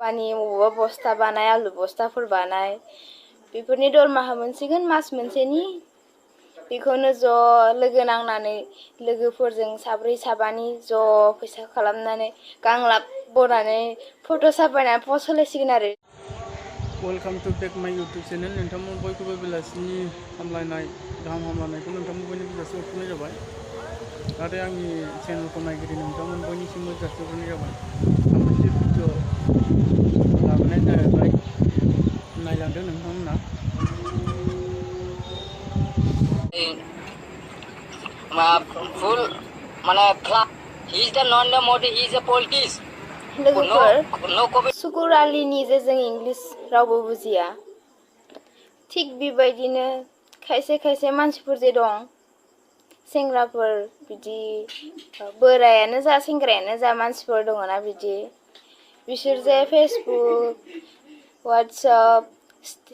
पानी बबेबा बस्ता बानाय आलु बस्ताफोर बानाय बेफोरनि दरमाहा मोनसिगोन मास मोनसेनि बेखौनो ज' लोगो नांनानै लोगोफोरजों साब्रै साबानि ज' फैसा खालामनानै गांलाब बनानै फट' साफायनानै पस्ट होलायसिगोन आरो। वेलकाम टू बेक माय यूट्यूब चैनल। नोंथांमोन बयखौबो बेलासिनि हामलायनाय गाहाम हामलायनायखौ नोंथांमोन बयनिबो जासिहरनाय जाबाय आरो आंनि चेनेलखौ नायगिरि नोंथांमोन बयनिसिमबो जासिहरनाय जाबाय। आं मोनसे भिडिअ लाबोनाय जाहैबाय, नायलांदो नोंथांमोना। full माने he is the non modi, he is a politics. लोगोफोर सुकुर आलीनि जे जों इंलिश रावबो बुजिया, थिग बेबायदिनो खायसे खायसे मानसिफोर जे दं सेंग्राफोर बिदि बोरायानो जा सेंग्रायानो जा मानसिफोर दङना बिदि बिसोर जे फेसबुक वाट्सएप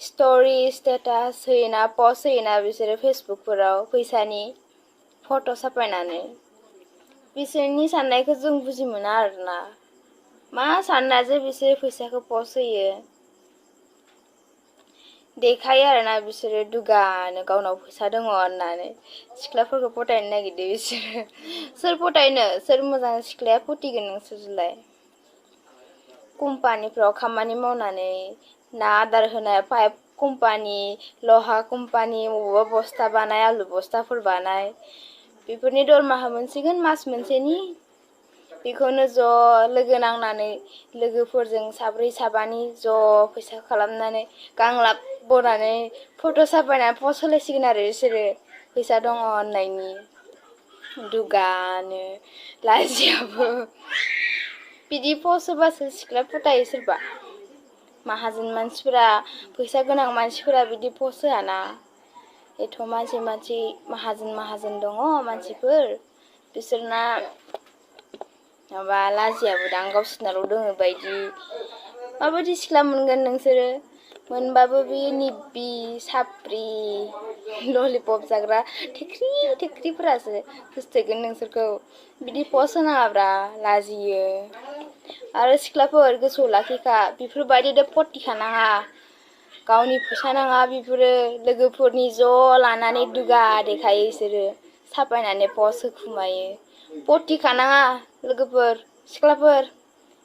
स्ट'री स्टेटास होयोना पस्ट होयोना बिसोरो फेसबुकफोराव फैसानि फट' साफायनानै बिसोरनि साननायखौ जों बुजि मोना आरोना। मा सानना जे बिसोर फैसाखौ पस्ट होयो, देखायो आरोना बिसोरो दुगानो गावनाव फैसा दङ होननानै सिख्लाफोरखौ पटायनो नागिरदो बिसोरो। सोर पटायनो, सोर मोजां सिख्लाया पटिगोन नोंसोरलाय? कम्पानिफ्राव खामानि मावनानै ना आदार होनाय पाइप कम्पानि लहा कम्पानि बबेबा बस्ता बानाय आलु बस्ताफोर बानाय बेफोरनि दरमाहा मोनसिगोन मास मोनसेनि बेखौनो ज' लोगो नांनानै लोगोफोरजों साब्रै साबानि ज' फैसा खालामनानै गांलाब बनानै फट' साफायनानै पस्ट होलायसिगोन आरो बिसोरो फैसा दङ होननायनि दुगानो लाजियाबो। बिदि पस्ट होबासो सिख्ला पटायो सोरबा। माहाजोन मानसिफोरा फैसा गोनां मानसिफोरा बिदि पस्ट होआना। एथ' मानसि माहाजोन दङ मानसिफोर, बिसोरना माबा लाजियाबो दां, गावसोरनाल' दोङो बायदि। माबायदि सिख्ला मोनगोन नोंसोरो? मोनबाबो बे निब्बि साप्रि ललिपप जाग्रा थेख्रिफोरासो होसोगोन नोंसोरखौ। बिदि पस्ट होनाङाब्रा, लाजियो। आरो सिख्लाफोर गोसोआव लाखिखा, बेफोरबायदि पटिखानाङा। गावनि फैसा नाङा बेफोरो, लोगोफोरनि ज' लानानै दुगा देखायो बिसोरो साफायनानै पस्ट होखुमायो। पटिखानाङा लोगोफोर, सिख्लाफोर,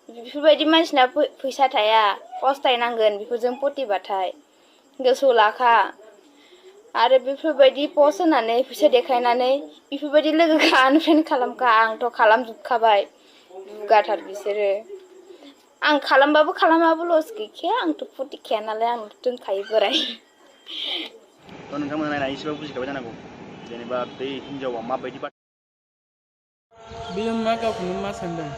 बेफोरबायदि मानसिना फैसा थाया, पस्तायनांगोन बेफोरजों पटिबाथाय। गोसोआव लाखा। आरो बेफोरबायदि पस्ट होनानै फैसा देखायनानै बेफोरबायदि लोगोखौ आनफ्रेन्ड खालामखा। आंथ' खालामजोबखाबाय, दुगाथार बिसोरो। आं खालामबाबो खालामाबो लस गैखाया, आंथ' पटिखाया नालाय, आंथ' दोनखायो बोराय। नोंथांमोना नायनानै एसेबाबो बुजिखाबाय जानांगौ, जेनेबा बे हिनजावा माबायदि बेयो मा गावखौनो मा सानदों,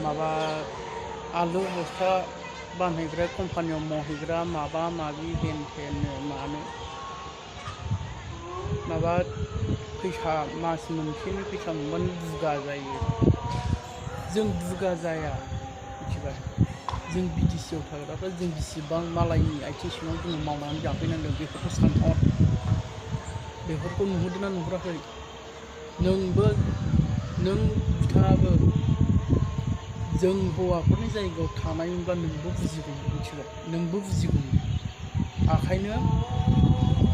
माबा आलु बस्ता बानायग्रा कम्पानियाव मावहैग्रा माबा माबि हेन थेननो मानो माबा फैसा मास मोनसेनि फैसा मोनबानो दुगा जायो। जों दुगा जाया, मिथिबाय? जों बिटिसिआव थाग्राफ्रा जों बिसिबां मालायनि आथिं सिङाव जोङो मावनानै जाफैनांदों बेफोरखौ सानहर। बेफोरखौ नुहुरदोंना नुहुराखै? नों बिथाङाबो जों हौवाफोरनि जायगायाव थानायमोनब्ला नोंबो बुजिगौमोन, मिथिबाय? नोंबो बुजिगौमोन। ओंखायनो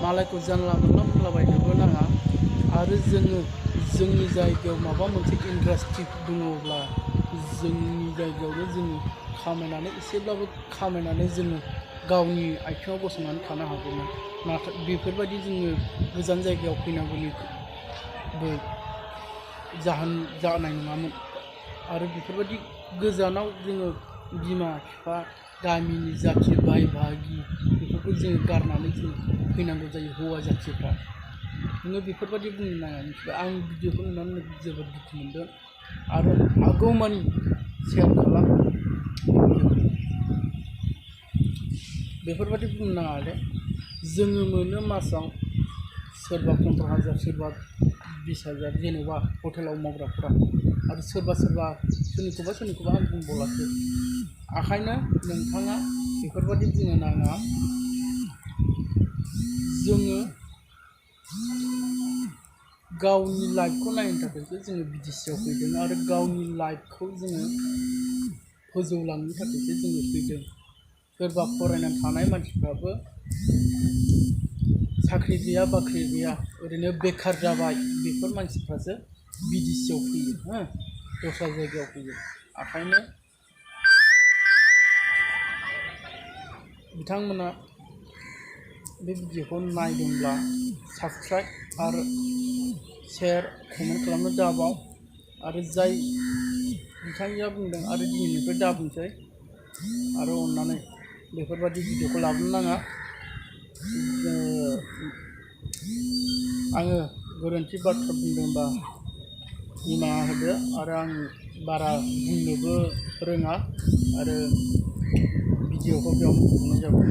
मालायखौ जानला मोनला बुंलाबायनोबो नाङा। आरो जोङो जोंनि जायगायाव माबा मोनसे इन्डास्ट्रि दङब्ला जोंनि जायगायावनो जोङो खामायनानै एसेब्लाबो खामायनानै जोङो गावनि आथिङाव गसंनानै थानो हागौमोन। नाथाय बेफोरबायदि जोङो गोजान जायगायाव फैनांगौनिबो जाहोन जानाय नङामोन। आरो बेफोरबायदि गोजानाव जोङो बिमा बिफा गामिनि जाथि बाय बाहागि बेफोरखौ जोङो गारनानै जों फैनांगौ जायो हौवा जाथिफ्रा। नोङो बेफोरबायदि बुंनो नाङा, मिथिबाय? आं भिडिअखौ नुनानै जोबोद दुखु मोनदों आरो हागौमानि सेयार खालाम। बेफोरबायदि बुंनो नाङा दे। जोङो मोनो मासाव सोरबा 15,000 सोरबा 20,000 जेनेबा हटेलाव मावग्राफोरा, आरो सोरबा सोरनिखौबा आं बुंबावलासो। ओंखायनो नोंथाङा बेफोरबायदि बुंनो नाङा। गावनि लाइफखौ नायनो थाखायसो जोङो बिदेशआव फैदों आरो गावनि लाइफखौ जोङो फोजौलांनो थाखायसो जोङो फैदों। सोरबा फरायनानै थानाय मानसिफ्राबो साख्रि गैया बाख्रि गैया ओरैनो बेखार जाबाय बेफोर मानसिफ्रासो बिदेशआव फैयो हो दस्रा जायगायाव फैयो। ओंखायनो बिथांमोना बे भिडिअखौ नायदोंब्ला साबस्क्राइब आरो शेयार कमेन्ट खालामनो दाबाव आरो जाय बिथांजोआ बुंदों आरो दिनैनिफ्राय दाबुंसै आरो अननानै बेफोरबायदि भिडिअखौ लाबोनो नाङा। आङो गोरोन्थि बाथ्रा बुंदोंबा निमाहा होदो आरो आं बारा बुंनोबो रोङा आरो भिडिअखौ बेयावनो फोजोबनाय जाबाय।